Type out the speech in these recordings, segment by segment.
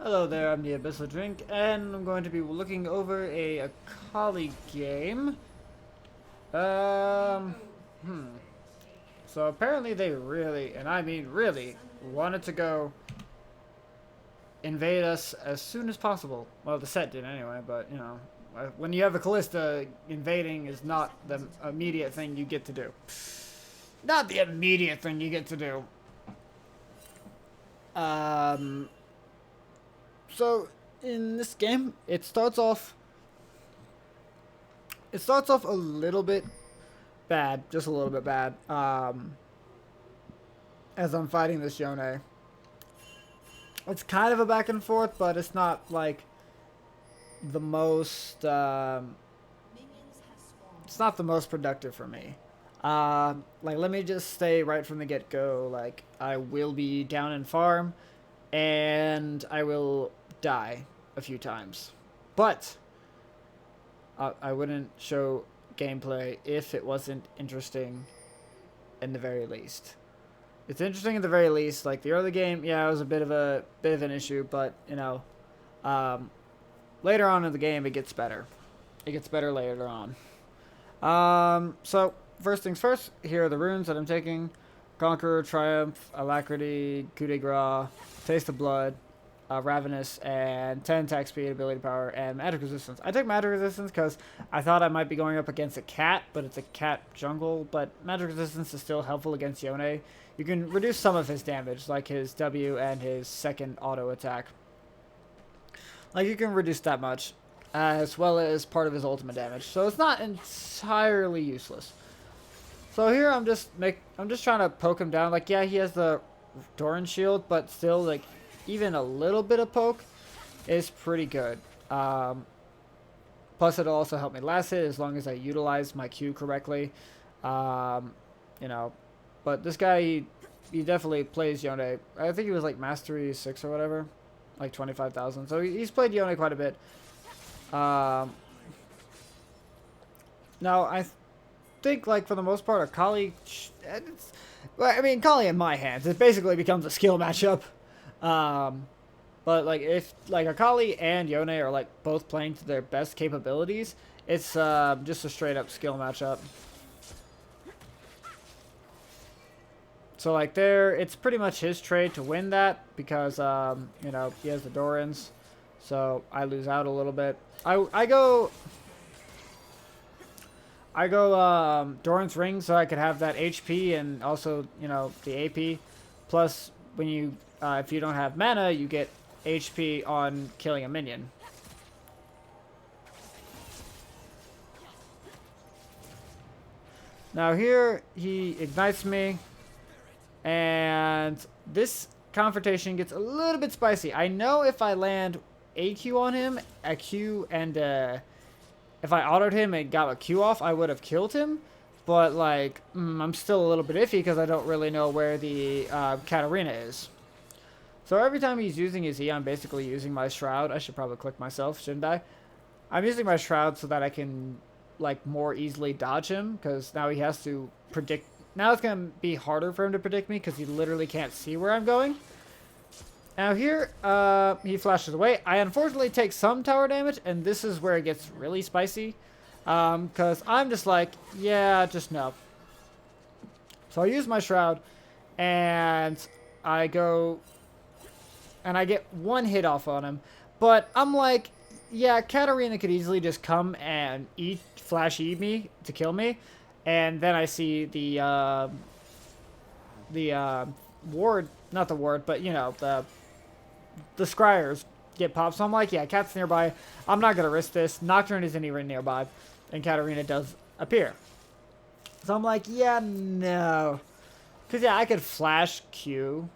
Hello there, I'm the Abyssal Drink, and I'm going to be looking over a Akali game. Um, hmm. So apparently they really, and I mean really, wanted to go invade us as soon as possible. Well, the set did anyway, but you know, when you have a Callista, invading is not the immediate thing you get to do. Not the immediate thing you get to do. Um, so in this game, it starts off a little bit bad, just a little bit bad. As I'm fighting this Yone, it's kind of a back and forth, but it's not like the most. It's not the most productive for me. Like let me just say right from the get go, like I will be down in farm, and I will die a few times, but I wouldn't show gameplay if it wasn't interesting in the very least. It's interesting at the very least. Like the early game, yeah, it was a bit of an issue, but you know, um, later on in the game, it gets better. It gets better later on. So first things first. Here are the runes that I'm taking: Conqueror, Triumph, Alacrity, Coup de Grace, Taste of Blood, Ravenous, and 10 attack speed, ability power, and magic resistance. I took magic resistance because I thought I might be going up against a cat, but it's a cat jungle. But magic resistance is still helpful against Yone. You can reduce some of his damage, like his W and his second auto attack. Like you can reduce that much, as well as part of his ultimate damage. So it's not entirely useless. So here I'm just trying to poke him down. Like yeah, he has the Doran shield, but still like even a little bit of poke is pretty good. Plus it'll also help me last hit as long as I utilize my Q correctly. You know, but this guy he definitely plays Yone. I think he was like Mastery 6 or whatever, like 25,000. So he's played Yone quite a bit. Now I think like for the most part Akali, I mean Akali in my hands, it basically becomes a skill matchup. But like if like Akali and Yone are like both playing to their best capabilities, it's just a straight up skill matchup. So like there, it's pretty much his trade to win that because you know he has the Dorans, so I lose out a little bit. I go Doran's ring so I could have that HP and also you know the AP. Plus when you if you don't have mana, you get HP on killing a minion. Now here he ignites me, and this confrontation gets a little bit spicy. I know if I land a Q on him, a Q, and if I autoed him and got a Q off, I would have killed him. But like, I'm still a little bit iffy because I don't really know where the Katarina is. So every time he's using his E, I'm basically using my Shroud. I should probably click myself, shouldn't I? I'm using my Shroud so that I can, like, more easily dodge him, because now he has to predict. Now it's going to be harder for him to predict me, because he literally can't see where I'm going. Now here, he flashes away. I unfortunately take some tower damage, and this is where it gets really spicy. Because I'm just like, yeah, just no. So I use my Shroud, and I go and I get one hit off on him. But I'm like, yeah, Katarina could easily just come and flash E me to kill me. And then I see the ward, not the ward, but you know, the scryers get popped. So I'm like, yeah, Cat's nearby. I'm not going to risk this. Nocturne isn't even nearby. And Katarina does appear. So I'm like, yeah, no. Because, yeah, I could flash Q.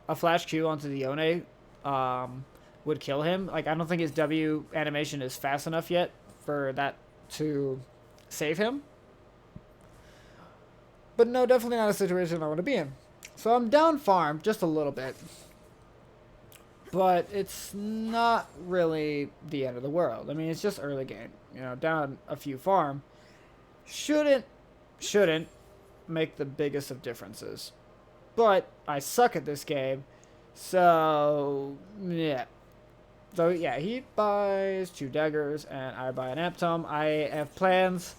A flash Q onto the Yone would kill him. Like, I don't think his W animation is fast enough yet for that to save him. But no, definitely not a situation I want to be in. So I'm down farm just a little bit. But it's not really the end of the world. I mean, it's just early game. You know, down a few farm shouldn't make the biggest of differences. But I suck at this game. So, yeah. So yeah, he buys 2 daggers, and I buy an amp tome. I have plans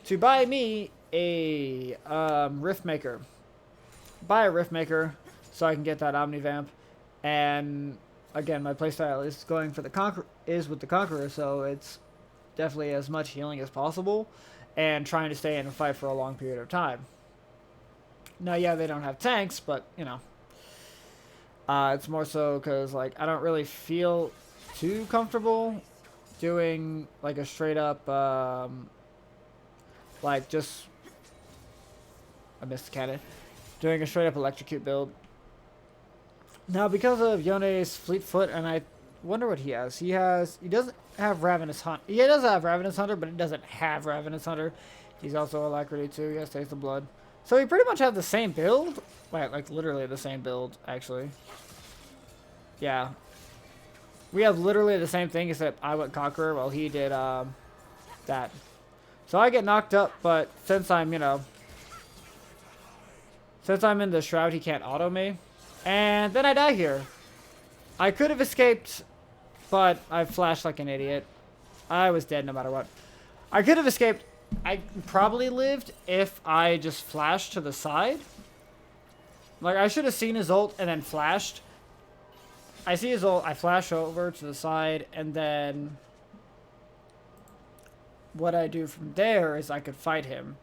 to buy me a rift maker. Buy a rift maker so I can get that omnivamp. And again, my playstyle is going for with the conqueror, so it's definitely as much healing as possible, and trying to stay in a fight for a long period of time. Now, yeah, they don't have tanks, but you know, it's more so because like I don't really feel too comfortable doing like a straight up like just I missed the cannon. Doing a straight up electrocute build. Now because of Yone's fleet foot, and I wonder what he has. He doesn't have Ravenous Hunt. He does have Ravenous Hunter, but it doesn't have Ravenous Hunter. He's also Alacrity too. He has Taste of Blood. So we pretty much have the same build. Wait, like literally the same build, actually. Yeah. We have literally the same thing, except I went Conqueror while he did that. So I get knocked up, but since I'm, you know, since I'm in the Shroud, he can't auto me. And then I die here. I could have escaped, but I flashed like an idiot. I was dead no matter what. I could have escaped. I probably lived if I just flashed to the side. Like, I should have seen his ult and then flashed. I see his ult, I flash over to the side, and then what I do from there is I could fight him.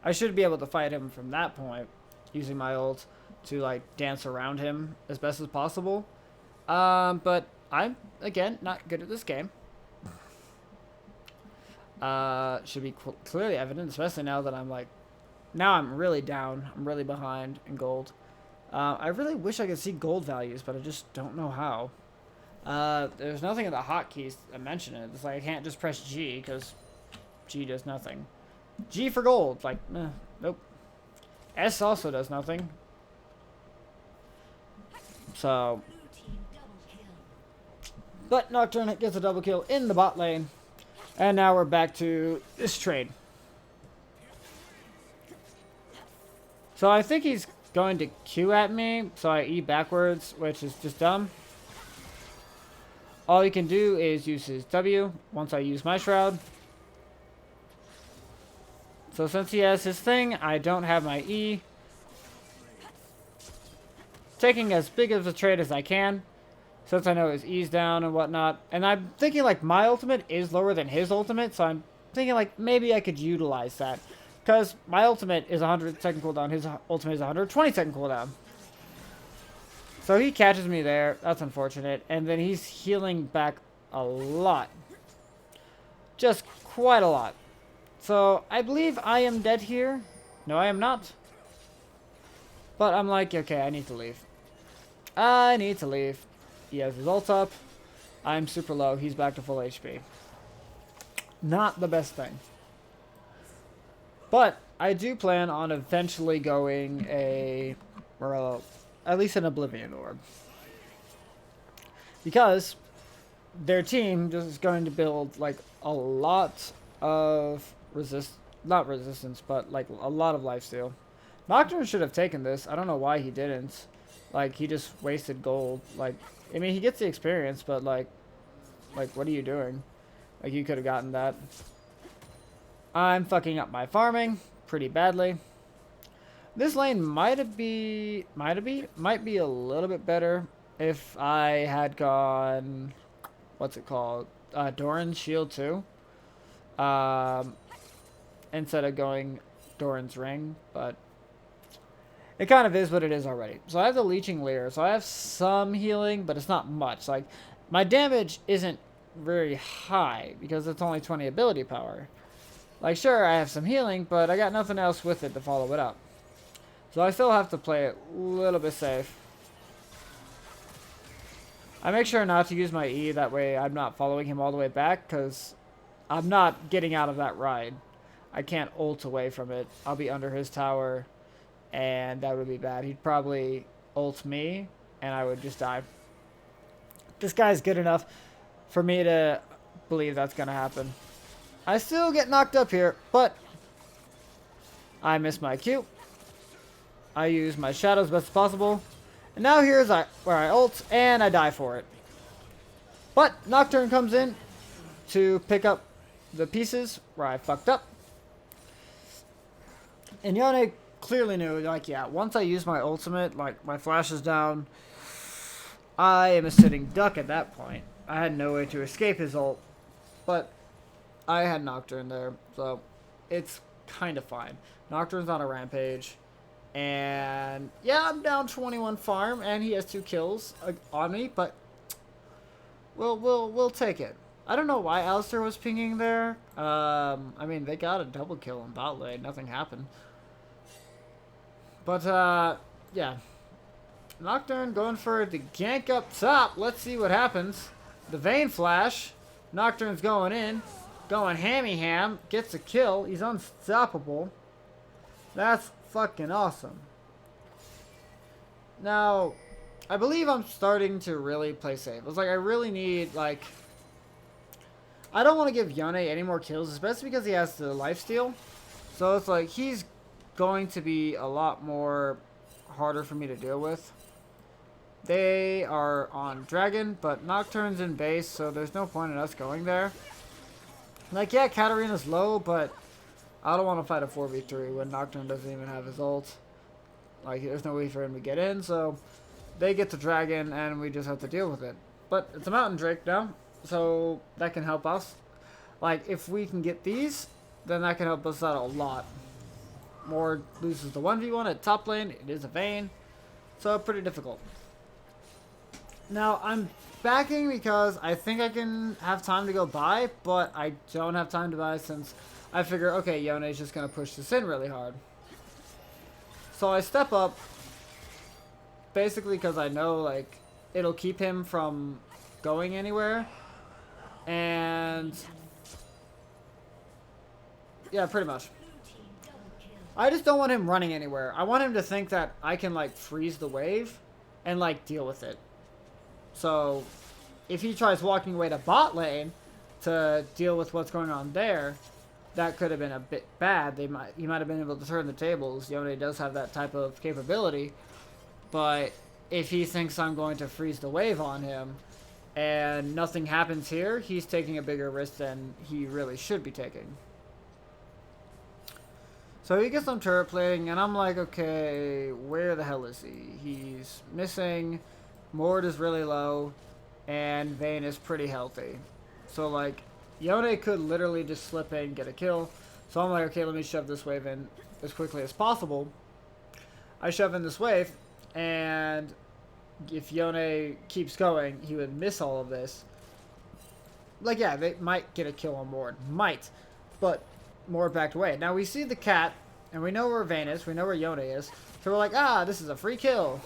I should be able to fight him from that point, using my ult to, like, dance around him as best as possible. But I'm, again, not good at this game. Should be clearly evident, especially now that I'm, like, now I'm really down. I'm really behind in gold. I really wish I could see gold values, but I just don't know how. There's nothing in the hotkeys that mention it. It's like I can't just press G, because G does nothing. G for gold, like, nope. S also does nothing. So, but Nocturne gets a double kill in the bot lane. And now we're back to this trade. So I think he's going to Q at me, so I E backwards, which is just dumb. All he can do is use his W once I use my Shroud. So since he has his thing, I don't have my E. Taking as big of a trade as I can, since I know his E's down and whatnot. And I'm thinking like my ultimate is lower than his ultimate, so I'm thinking like maybe I could utilize that. Because my ultimate is 100-second cooldown, his ultimate is 120-second cooldown. So he catches me there, that's unfortunate. And then he's healing back a lot. Just quite a lot. So I believe I am dead here. No, I am not. But I'm like, okay, I need to leave. I need to leave. He has his ult up. I'm super low. He's back to full HP. Not the best thing. But I do plan on eventually going at least an Oblivion Orb. Because their team just is going to build like a lot of not resistance, but like a lot of lifesteal. Nocturne should have taken this. I don't know why he didn't. Like, he just wasted gold. Like, I mean, he gets the experience, but like, what are you doing? Like, you could have gotten that. I'm fucking up my farming pretty badly. This lane might be a little bit better if I had gone, what's it called? Doran's Shield 2. Instead of going Doran's Ring, but it kind of is what it is already. So I have the Leeching Leer, so I have some healing, but it's not much. Like, my damage isn't very high because it's only 20 ability power. Like, sure, I have some healing, but I got nothing else with it to follow it up. So I still have to play it a little bit safe. I make sure not to use my E, that way I'm not following him all the way back, because I'm not getting out of that ride. I can't ult away from it. I'll be under his tower, and that would be bad. He'd probably ult me, and I would just die. This guy's good enough for me to believe that's going to happen. I still get knocked up here, but I miss my Q. I use my shadow as best as possible. And now here's where I ult, and I die for it. But Nocturne comes in to pick up the pieces where I fucked up. And Yone clearly knew, like, yeah, once I use my ultimate, like, my flash is down, I am a sitting duck at that point. I had no way to escape his ult, but I had Nocturne there, so it's kind of fine. Nocturne's on a rampage, and yeah, I'm down 21 farm, and he has 2 kills on me, but we'll take it. I don't know why Alistair was pinging there. I mean, they got a double kill in bot lane. Nothing happened. But, yeah. Nocturne going for the gank up top. Let's see what happens. The Vayne flash. Nocturne's going in. Going hammy ham. Gets a kill. He's unstoppable. That's fucking awesome. Now, I believe I'm starting to really play safe. It's like I really need, like... I don't want to give Yone any more kills, especially because he has the lifesteal. So it's like he's going to be a lot more harder for me to deal with. They are on Dragon, but Nocturne's in base, so there's no point in us going there. Like, yeah, Katarina's low, but I don't want to fight a 4v3 when Nocturne doesn't even have his ult. Like, there's no way for him to get in, so they get the Dragon, and we just have to deal with it. But it's a Mountain Drake now, so that can help us. Like, if we can get these, then that can help us out a lot. Mord loses the 1v1 at top lane. It is a Vayne, so pretty difficult. Now, I'm backing because I think I can have time to go buy, but I don't have time to buy since I figure, okay, Yone's just going to push this in really hard. So I step up, basically because I know, like, it'll keep him from going anywhere. And yeah, pretty much. I just don't want him running anywhere. I want him to think that I can, like, freeze the wave and, like, deal with it. So if he tries walking away to bot lane to deal with what's going on there, that could have been a bit bad. He might have been able to turn the tables. Yone does have that type of capability. But if he thinks I'm going to freeze the wave on him and nothing happens here, he's taking a bigger risk than he really should be taking. So he gets some turret plating, and I'm like, okay, where the hell is he? He's missing. Mord is really low, and Vayne is pretty healthy. So, like, Yone could literally just slip in and get a kill. So I'm like, okay, let me shove this wave in as quickly as possible. I shove in this wave, and if Yone keeps going, he would miss all of this. Like, yeah, they might get a kill on Mord. Might. But Mord backed away. Now, we see the cat, and we know where Vayne is. We know where Yone is. So we're like, ah, this is a free kill.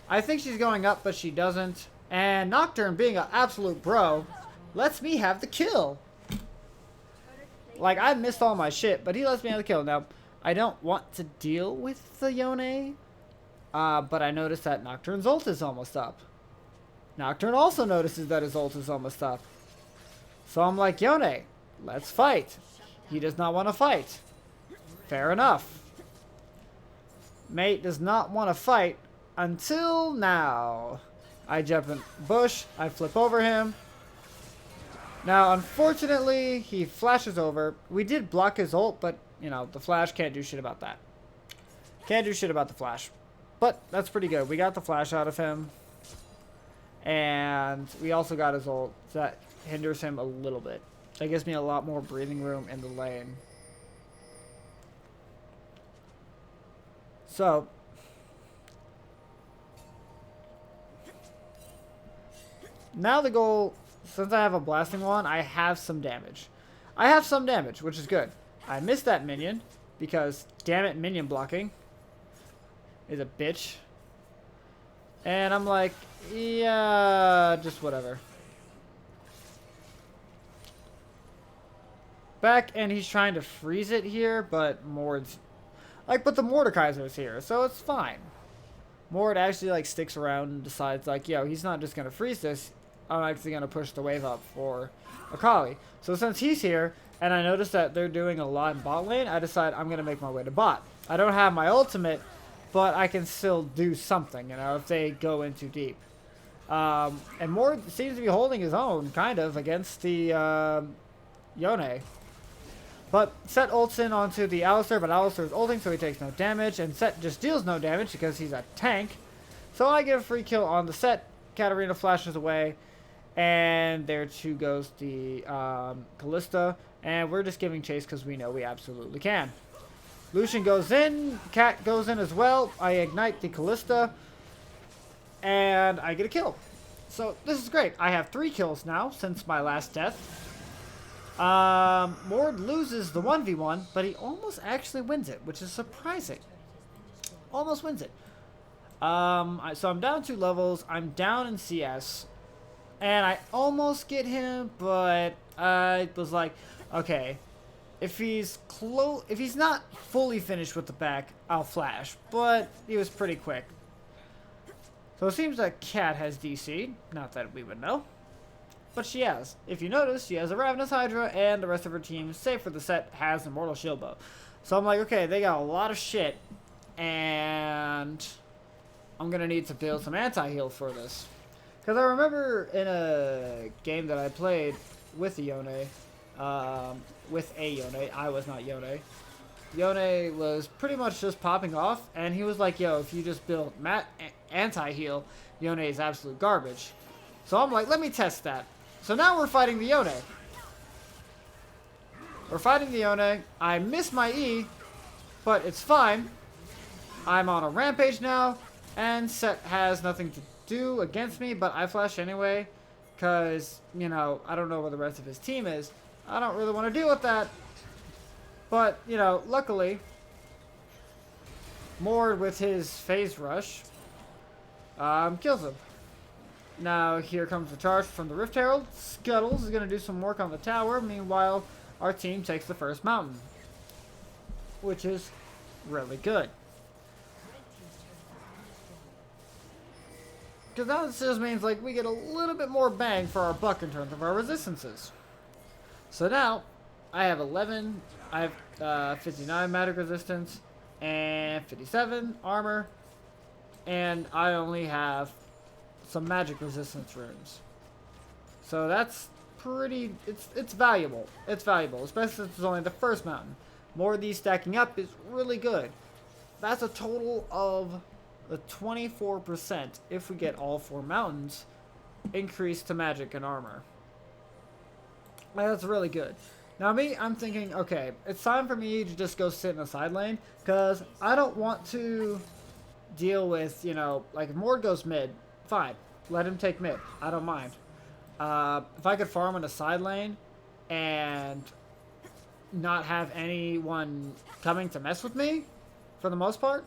I think she's going up, but she doesn't. And Nocturne, being an absolute bro, lets me have the kill. Like, I missed all my shit, but he lets me have the kill. Now, I don't want to deal with the Yone, but I noticed that Nocturne's ult is almost up. Nocturne also notices that his ult is almost up. So I'm like, Yone, let's fight. He does not want to fight. Fair enough. Mate does not want to fight until now. I jump in bush. I flip over him. Now, unfortunately, he flashes over. We did block his ult, but, you know, the flash can't do shit about that. Can't do shit about the flash. But that's pretty good. We got the flash out of him. And we also got his ult. That hinders him a little bit. That gives me a lot more breathing room in the lane. So, now the goal, since I have a blasting wand, I have some damage. I have some damage, which is good. I missed that minion, because, damn it, minion blocking is a bitch. And I'm like, yeah, just whatever. Back, and he's trying to freeze it here, but Mord's... Like, but the Mordekaiser's here, so it's fine. Mord actually, like, sticks around and decides, like, yo, he's not just gonna freeze this. I'm actually gonna push the wave up for Akali. So since he's here, and I notice that they're doing a lot in bot lane, I decide I'm gonna make my way to bot. I don't have my ultimate, but I can still do something, you know, if they go in too deep. And Mord seems to be holding his own, kind of, against the Yone. But Set ults in onto the Alistar, but Alistar is ulting, so he takes no damage. And Set just deals no damage because he's a tank. So I get a free kill on the Set. Katarina flashes away. And there too goes the Kalista. And we're just giving chase because we know we absolutely can. Lucian goes in. Cat goes in as well. I ignite the Kalista. And I get a kill. So this is great. I have 3 kills now since my last death. Mord loses the 1v1, but he almost actually wins it, which is surprising. Almost wins it. So I'm down 2 levels. I'm down in CS. And I almost get him, but I was like, okay, if he's not fully finished with the back, I'll flash. But he was pretty quick. So it seems like Cat has DC'd. Not that we would know. But she has. If you notice, she has a Ravenous Hydra, and the rest of her team, save for the Set, has Immortal Shield Bow. So I'm like, okay, they got a lot of shit, and I'm going to need to build some anti-heal for this. Because I remember in a game that I played with the Yone, with a Yone, I was not Yone. Yone was pretty much just popping off, and he was like, yo, if you just build anti-heal, Yone is absolute garbage. So I'm like, let me test that. So now we're fighting the Yone. We're fighting the Yone. I miss my E, but it's fine. I'm on a rampage now, and Set has nothing to do against me, but I flash anyway, because, you know, I don't know where the rest of his team is. I don't really want to deal with that. But, you know, luckily, Mord with his phase rush kills him. Now here comes the charge from the Rift Herald. Scuttles is going to do some work on the tower. Meanwhile, our team takes the first mountain, which is really good. Because that just means like we get a little bit more bang for our buck in terms of our resistances. So now I have 11. I have 59 magic resistance and 57 armor, and I only have some magic resistance runes. So that's pretty, it's valuable. It's valuable, especially since it's only the first mountain. More of these stacking up is really good. That's a total of the 24% if we get all 4 mountains increase to magic and armor. That's really good. Now me, I'm thinking, okay, it's time for me to just go sit in the side lane, because I don't want to deal with, you know, like if Mord goes mid, fine. Let him take mid. I don't mind. If I could farm in a side lane and not have anyone coming to mess with me, for the most part,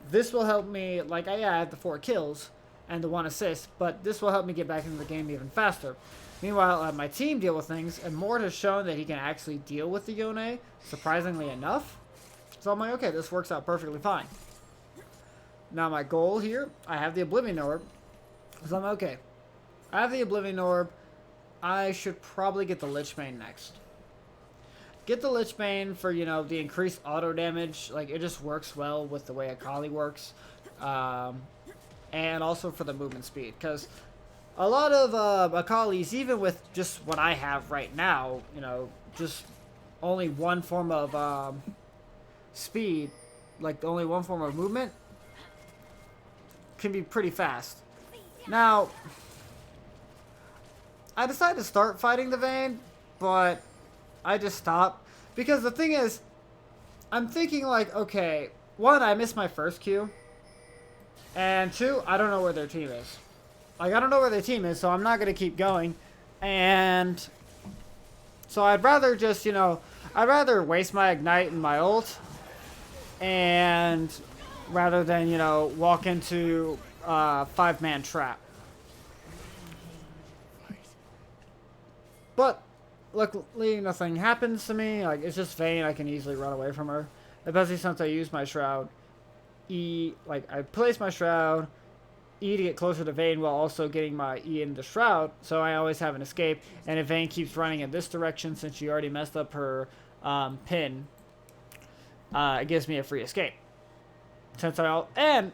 this will help me, like, I had the 4 kills and the 1 assist, but this will help me get back into the game even faster. Meanwhile, my team deal with things, and Mord has shown that he can actually deal with the Yone, surprisingly enough. So I'm like, okay, this works out perfectly fine. Now my goal here, I have the Oblivion Orb. So I'm okay. I have the Oblivion Orb. I should probably get the Lichbane next. Get the Lichbane for, you know, the increased auto damage. Like, it just works well with the way Akali works. And also for the movement speed. Because a lot of Akalis, even with just what I have right now, you know, just only one form of speed, like only one form of movement, can be pretty fast. Now, I decided to start fighting the Vayne, but I just stopped. Because the thing is, I'm thinking like, okay, 1, I missed my first Q. And 2, I don't know where their team is. Like, I don't know where their team is, so I'm not going to keep going. And so I'd rather just, you know, I'd rather waste my Ignite and my ult. And rather than, you know, walk into a 5-man trap. But luckily nothing happens to me. Like, it's just Vayne. I can easily run away from her. Especially since I use my Shroud. E, like, I place my Shroud, E to get closer to Vayne while also getting my E in the Shroud, so I always have an escape. And if Vayne keeps running in this direction, since she already messed up her pin, it gives me a free escape. Since I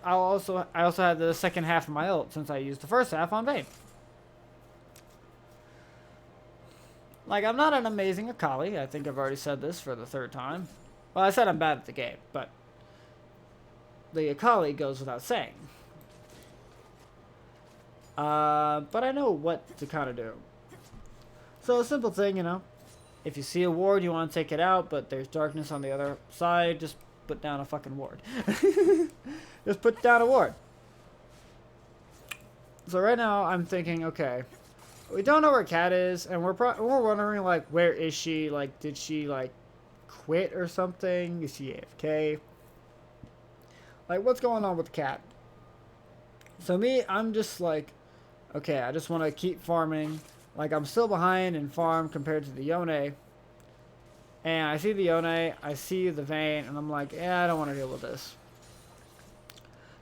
also had the second half of my ult since I used the first half on Vayne. Like, I'm not an amazing Akali. I think I've already said this for the third time. Well, I said I'm bad at the game, but the Akali goes without saying. But I know what to kind of do. So a simple thing, you know, if you see a ward, you want to take it out, but there's darkness on the other side, just put down a fucking ward. Just put down a ward. So right now, I'm thinking, okay, we don't know where Cat is, and we're wondering, like, where is she? Like, did she, like, quit or something? Is she AFK? Like, what's going on with Cat? So me, I'm just like, okay, I just want to keep farming. Like, I'm still behind in farm compared to the Yone. And I see the Yone, I see the Vayne, and I'm like, yeah, I don't want to deal with this.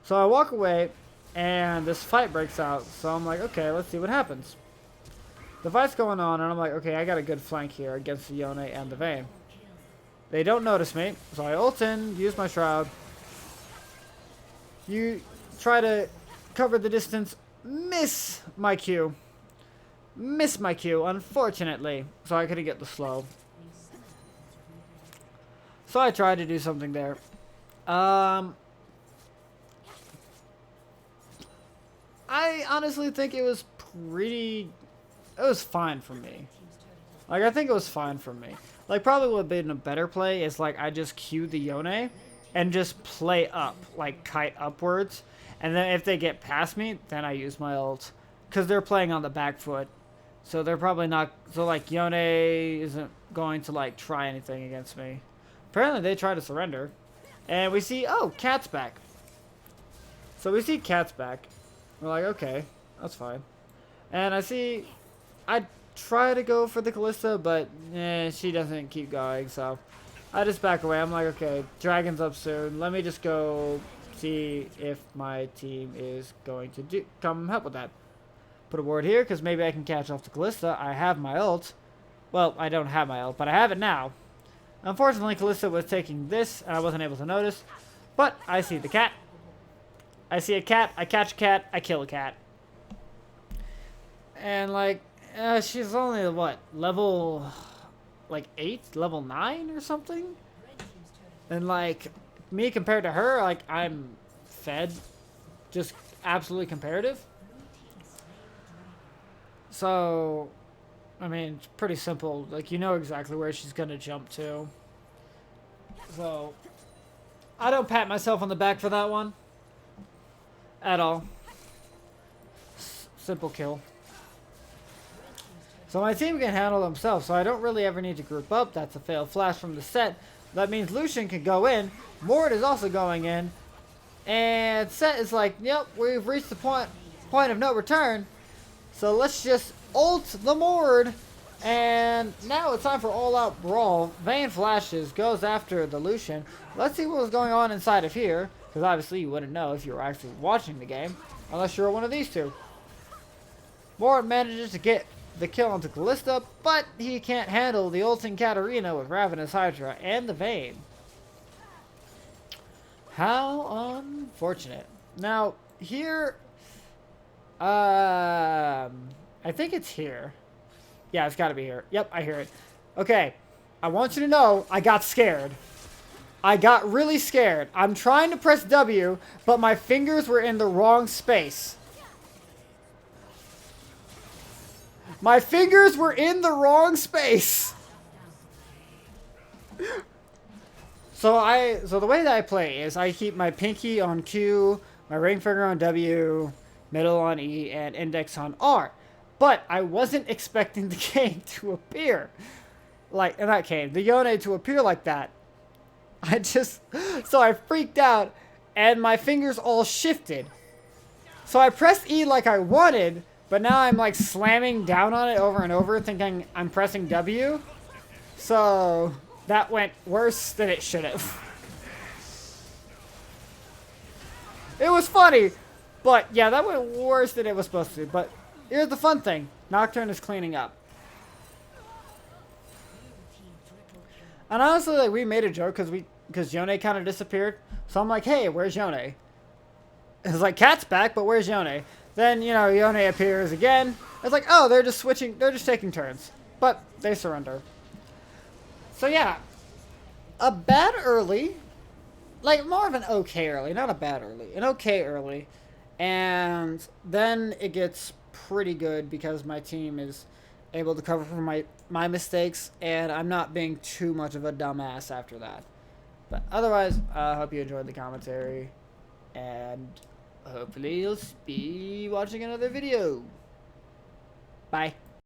So I walk away, and this fight breaks out. So I'm like, okay, let's see what happens. The fight's going on, and I'm like, okay, I got a good flank here against the Yone and the Vayne. They don't notice me, so I ult in, use my Shroud. You try to cover the distance, miss my Q. Miss my Q, unfortunately. So I couldn't get the slow. So I tried to do something there. I honestly think it was it was fine for me. Like, I think it was fine for me. Like, probably would have been a better play is, like, I just Q the Yone and just play up, like, kite upwards. And then if they get past me, then I use my ult. Because they're playing on the back foot. So they're probably not... So, like, Yone isn't going to, like, try anything against me. Apparently, they try to surrender. And we see... Oh, Cat's back. So we see Cat's back. We're like, okay, that's fine. And I see... I try to go for the Kalista, but she doesn't keep going, so... I just back away. I'm like, okay, Dragon's up soon. Let me just go see if my team is going to come help with that. Put a ward here, because maybe I can catch off the Kalista. I have my ult. Well, I don't have my ult, but I have it now. Unfortunately, Kalista was taking this, and I wasn't able to notice. But I see the cat. I see a cat. I catch a cat. I kill a cat. And, like, she's only, what, level... like 8, level 9 or something? And like me compared to her, like I'm fed, just absolutely comparative. So, I mean, it's pretty simple. Like, you know exactly where she's gonna jump to. So, I don't pat myself on the back for that one. At all. Simple kill. So my team can handle themselves, so I don't really ever need to group up. That's a failed flash from the set. That means Lucian can go in. Mord is also going in. And Set is like, yep, we've reached the point of no return. So let's just ult the Mord. And now it's time for all-out brawl. Vayne flashes, goes after the Lucian. Let's see what was going on inside of here. Because obviously you wouldn't know if you were actually watching the game. Unless you were one of these two. Mord manages to get the kill onto Kalista, but he can't handle the ulting Katarina with Ravenous Hydra and the Vayne. How unfortunate. Now, here, I think it's here. Yeah, it's gotta be here. Yep, I hear it. Okay, I want you to know, I got scared. I got really scared. I'm trying to press W, but my fingers were in the wrong space. My fingers were in the wrong space. So the way that I play is I keep my pinky on Q, my ring finger on W, middle on E, and index on R. But I wasn't expecting the game to appear like, not game, the Yone to appear like that. So I freaked out and my fingers all shifted. So I pressed E like I wanted, but now I'm like slamming down on it over and over thinking I'm pressing W. So that went worse than it should have. It was funny, but yeah, that went worse than it was supposed to. But here's the fun thing. Nocturne is cleaning up. And honestly, like, we made a joke because because Yone kind of disappeared. So I'm like, hey, where's Yone? It's like, Cat's back, but where's Yone? Then, you know, Yone appears again. It's like, oh, they're just switching. They're just taking turns. But they surrender. So, yeah. A bad early. Like, more of an okay early. Not a bad early. An okay early. And then it gets pretty good because my team is able to cover for my mistakes. And I'm not being too much of a dumbass after that. But otherwise, I hope you enjoyed the commentary. And hopefully you'll be watching another video. Bye.